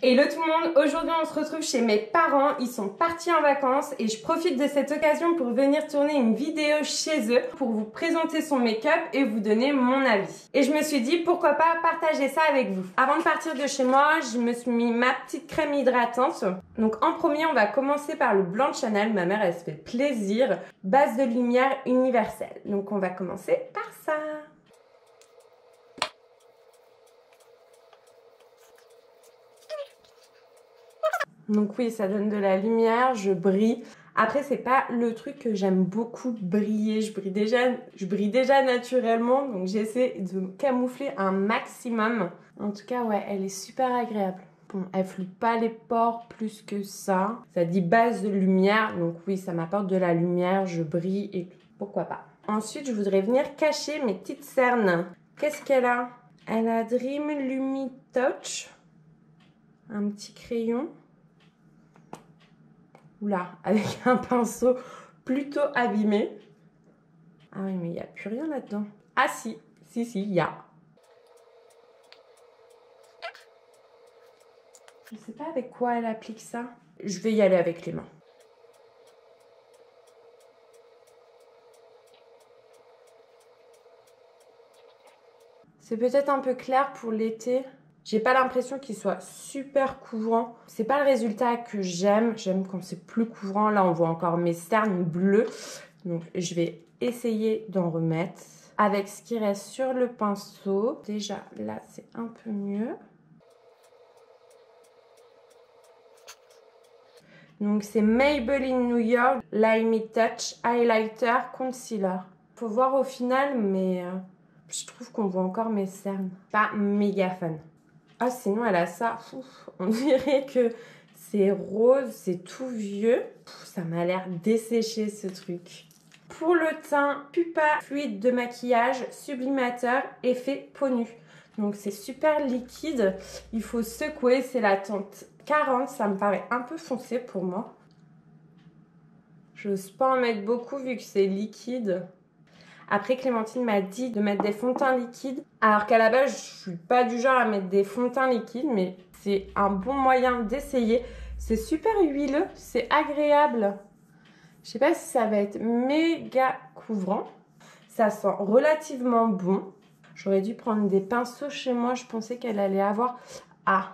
Hello tout le monde, aujourd'hui on se retrouve chez mes parents, ils sont partis en vacances et je profite de cette occasion pour venir tourner une vidéo chez eux pour vous présenter son make-up et vous donner mon avis. Et je me suis dit pourquoi pas partager ça avec vous. Avant de partir de chez moi, je me suis mis ma petite crème hydratante. Donc en premier on va commencer par le blanc de Chanel, ma mère elle se fait plaisir, base de lumière universelle. Donc on va commencer par ça. Donc oui, ça donne de la lumière, je brille. Après, c'est pas le truc que j'aime beaucoup briller. Je brille déjà naturellement, donc j'essaie de me camoufler un maximum. En tout cas, ouais, elle est super agréable. Bon, elle floute pas les pores plus que ça. Ça dit base de lumière, donc oui, ça m'apporte de la lumière, je brille et pourquoi pas. Ensuite, je voudrais venir cacher mes petites cernes. Qu'est-ce qu'elle a? Elle a Dream Lumi Touch. Un petit crayon. Oula, avec un pinceau plutôt abîmé. Ah oui, mais il n'y a plus rien là-dedans. Ah si, il y a. Je sais pas avec quoi elle applique ça. Je vais y aller avec les mains. C'est peut-être un peu clair pour l'été. J'ai pas l'impression qu'il soit super couvrant. C'est pas le résultat que j'aime. J'aime quand c'est plus couvrant. Là, on voit encore mes cernes bleues. Donc, je vais essayer d'en remettre avec ce qui reste sur le pinceau. Déjà, là, c'est un peu mieux. Donc, c'est Maybelline New York Lime Touch Highlighter Concealer. Faut voir au final, mais je trouve qu'on voit encore mes cernes. Pas méga fan. Ah, sinon, elle a ça. Ouf, on dirait que c'est rose, c'est tout vieux. Ça m'a l'air desséché, ce truc. Pour le teint, Pupa fluide de maquillage, sublimateur, effet peau nue. Donc, c'est super liquide. Il faut secouer. C'est la teinte 40. Ça me paraît un peu foncé pour moi. J'ose pas en mettre beaucoup vu que c'est liquide. Après, Clémentine m'a dit de mettre des fonds de teint liquides. Alors qu'à la base, je suis pas du genre à mettre des fonds de teint liquides, mais c'est un bon moyen d'essayer. C'est super huileux, c'est agréable. Je sais pas si ça va être méga couvrant. Ça sent relativement bon. J'aurais dû prendre des pinceaux chez moi. Je pensais qu'elle allait avoir... Ah,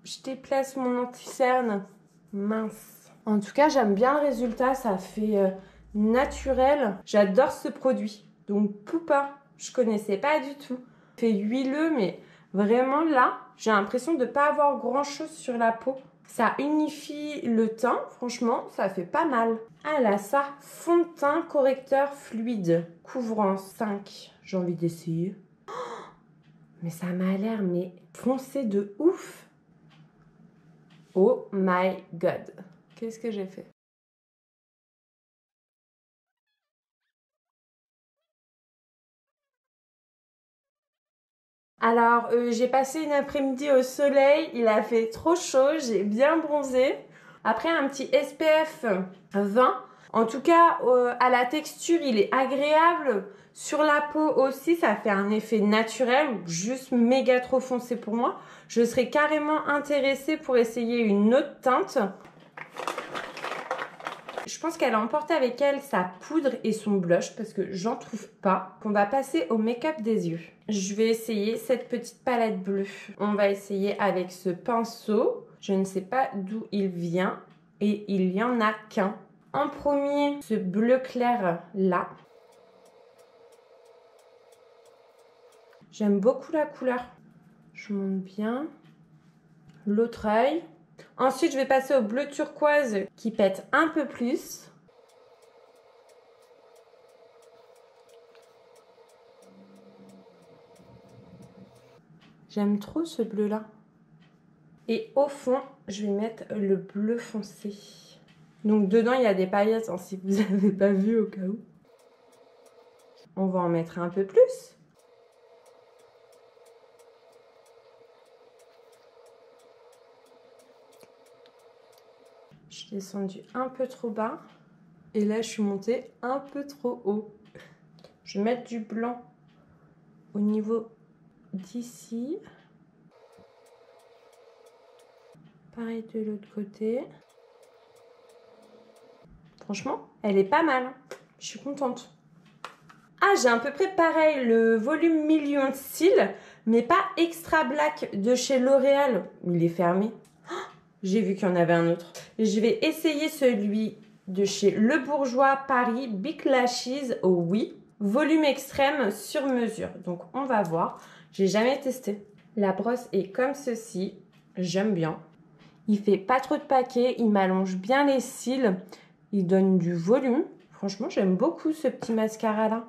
je déplace mon anti-cerne. Mince. En tout cas, j'aime bien le résultat. Ça fait naturel. J'adore ce produit. Donc, Pupa, je connaissais pas du tout. Fait huileux, mais vraiment là, j'ai l'impression de ne pas avoir grand-chose sur la peau. Ça unifie le teint, franchement, ça fait pas mal. Ah là, ça, fond de teint correcteur fluide, couvrant 5. J'ai envie d'essayer. Oh, mais ça m'a l'air mais foncé de ouf. Oh my god. Qu'est-ce que j'ai fait? Alors, j'ai passé une après-midi au soleil, il a fait trop chaud, j'ai bien bronzé. Après, un petit SPF 20. En tout cas, à la texture, il est agréable. Sur la peau aussi, ça fait un effet naturel, juste méga trop foncé pour moi. Je serais carrément intéressée pour essayer une autre teinte. Je pense qu'elle a emporté avec elle sa poudre et son blush parce que j'en trouve pas. On va passer au make-up des yeux. Je vais essayer cette petite palette bleue. On va essayer avec ce pinceau. Je ne sais pas d'où il vient et il n'y en a qu'un. En premier, ce bleu clair là. J'aime beaucoup la couleur. Je monte bien. L'autre œil. Ensuite, je vais passer au bleu turquoise qui pète un peu plus. J'aime trop ce bleu-là. Et au fond, je vais mettre le bleu foncé. Donc dedans, il y a des paillettes, hein, si vous n'avez pas vu au cas où. On va en mettre un peu plus. Je suis descendue un peu trop bas. Et là, je suis montée un peu trop haut. Je vais mettre du blanc au niveau d'ici. Pareil de l'autre côté. Franchement, elle est pas mal. Je suis contente. Ah, j'ai à peu près pareil, le volume million de cils, mais pas extra black de chez L'Oréal. Il est fermé. Oh, j'ai vu qu'il y en avait un autre. Je vais essayer celui de chez Le Bourgeois Paris Big Lashes au Oui. Volume extrême sur mesure. Donc, on va voir. J'ai jamais testé. La brosse est comme ceci. J'aime bien. Il fait pas trop de paquets. Il m'allonge bien les cils. Il donne du volume. Franchement, j'aime beaucoup ce petit mascara-là.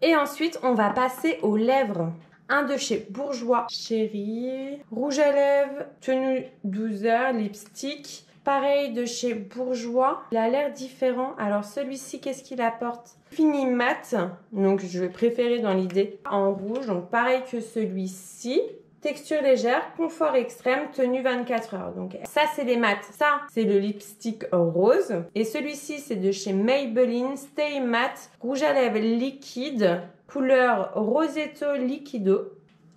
Et ensuite, on va passer aux lèvres. Un de chez Bourjois Chéri. Rouge à lèvres, tenue 12 heures, lipstick. Pareil de chez Bourjois. Il a l'air différent. Alors celui-ci, qu'est-ce qu'il apporte? Fini mat. Donc je vais préférer dans l'idée en rouge. Donc pareil que celui-ci. Texture légère, confort extrême, tenue 24 heures. Donc ça, c'est les mats. Ça, c'est le lipstick rose. Et celui-ci, c'est de chez Maybelline Stay Matte rouge à lèvres liquide, couleur Rosetto Liquido.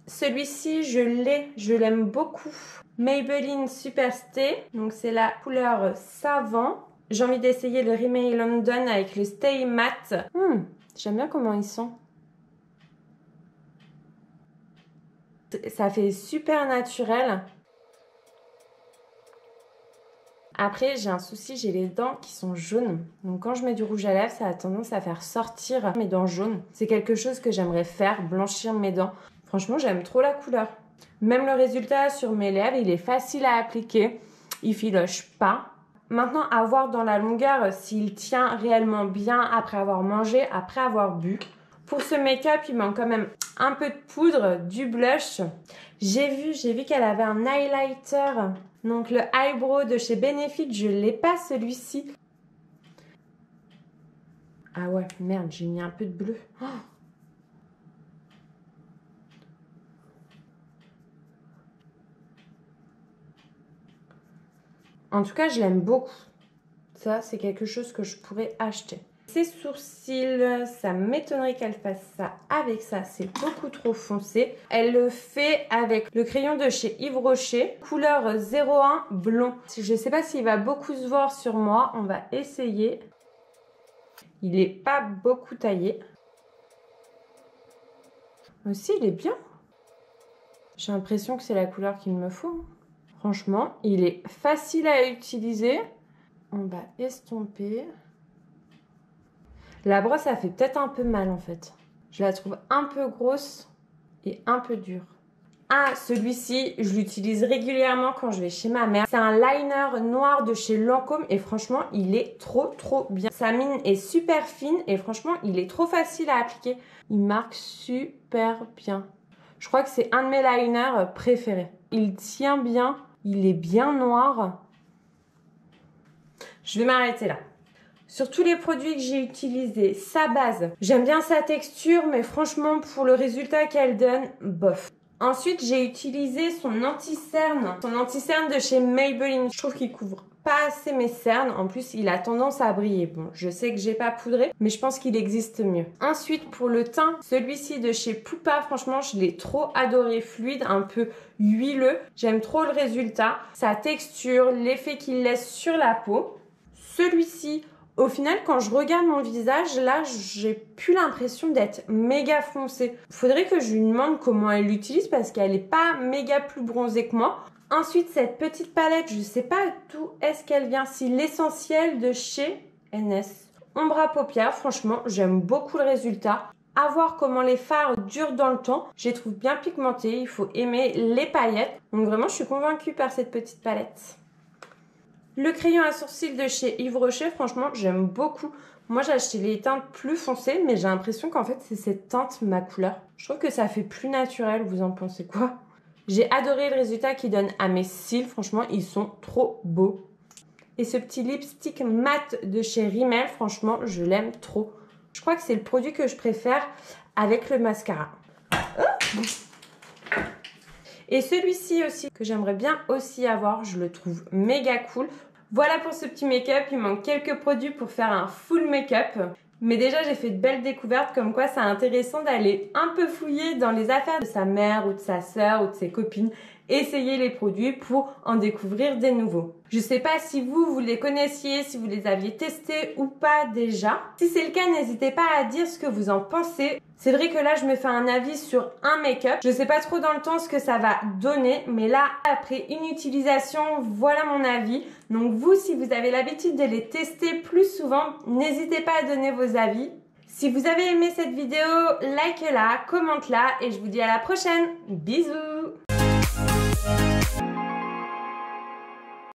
Celui-ci, je l'aime beaucoup. Maybelline Super Stay. Donc c'est la couleur savant. J'ai envie d'essayer le Rimmel London avec le Stay Matte. J'aime bien comment il sent. Ça fait super naturel. Après, j'ai un souci, j'ai les dents qui sont jaunes. Donc quand je mets du rouge à lèvres, ça a tendance à faire sortir mes dents jaunes. C'est quelque chose que j'aimerais faire, blanchir mes dents. Franchement, j'aime trop la couleur. Même le résultat sur mes lèvres, il est facile à appliquer. Il filoche pas. Maintenant, à voir dans la longueur s'il tient réellement bien après avoir mangé, après avoir bu. Pour ce make-up, il manque quand même un peu de poudre, du blush. J'ai vu qu'elle avait un highlighter. Donc le eyebrow de chez Benefit, je l'ai pas celui-ci. Ah ouais, merde, j'ai mis un peu de bleu. Oh, en tout cas, je l'aime beaucoup. Ça, c'est quelque chose que je pourrais acheter. Ses sourcils, ça m'étonnerait qu'elle fasse ça avec ça. C'est beaucoup trop foncé. Elle le fait avec le crayon de chez Yves Rocher, couleur 01 blond. Je ne sais pas s'il va beaucoup se voir sur moi. On va essayer. Il n'est pas beaucoup taillé. Aussi, il est bien. J'ai l'impression que c'est la couleur qu'il me faut. Franchement, il est facile à utiliser. On va estomper. La brosse, ça fait peut-être un peu mal en fait. Je la trouve un peu grosse et un peu dure. Ah, celui-ci, je l'utilise régulièrement quand je vais chez ma mère. C'est un liner noir de chez Lancôme et franchement, il est trop bien. Sa mine est super fine et franchement, il est trop facile à appliquer. Il marque super bien. Je crois que c'est un de mes liners préférés. Il tient bien, il est bien noir. Je vais m'arrêter là. Sur tous les produits que j'ai utilisés, sa base, j'aime bien sa texture, mais franchement, pour le résultat qu'elle donne, bof. Ensuite, j'ai utilisé son anti-cerne de chez Maybelline. Je trouve qu'il couvre pas assez mes cernes. En plus, il a tendance à briller. Bon, je sais que j'ai pas poudré, mais je pense qu'il existe mieux. Ensuite, pour le teint, celui-ci de chez Poupa, franchement, je l'ai trop adoré. Fluide, un peu huileux. J'aime trop le résultat. Sa texture, l'effet qu'il laisse sur la peau. Celui-ci, au final, quand je regarde mon visage, là, j'ai plus l'impression d'être méga foncée. Faudrait que je lui demande comment elle l'utilise parce qu'elle n'est pas méga plus bronzée que moi. Ensuite, cette petite palette, je sais pas d'où est-ce qu'elle vient. C'est l'essentiel de chez NS. Ombre à paupières, franchement, j'aime beaucoup le résultat. À voir comment les fards durent dans le temps. Je les trouve bien pigmentées. Il faut aimer les paillettes. Donc vraiment, je suis convaincue par cette petite palette. Le crayon à sourcils de chez Yves Rocher, franchement, j'aime beaucoup. Moi, j'ai acheté les teintes plus foncées, mais j'ai l'impression qu'en fait, c'est cette teinte ma couleur. Je trouve que ça fait plus naturel. Vous en pensez quoi? J'ai adoré le résultat qu'il donne à mes cils. Franchement, ils sont trop beaux. Et ce petit lipstick mat de chez Rimmel, franchement, je l'aime trop. Je crois que c'est le produit que je préfère avec le mascara. Oh, et celui-ci aussi, que j'aimerais bien aussi avoir, je le trouve méga cool. Voilà pour ce petit make-up, il manque quelques produits pour faire un full make-up. Mais déjà, j'ai fait de belles découvertes comme quoi c'est intéressant d'aller un peu fouiller dans les affaires de sa mère ou de sa sœur ou de ses copines essayer les produits pour en découvrir des nouveaux. Je sais pas si vous les connaissiez, si vous les aviez testés ou pas déjà. Si c'est le cas, n'hésitez pas à dire ce que vous en pensez. C'est vrai que là, je me fais un avis sur un make-up. Je sais pas trop dans le temps ce que ça va donner, mais là, après une utilisation, voilà mon avis. Donc vous, si vous avez l'habitude de les tester plus souvent, n'hésitez pas à donner vos avis. Si vous avez aimé cette vidéo, like-la, commente-la et je vous dis à la prochaine. Bisous!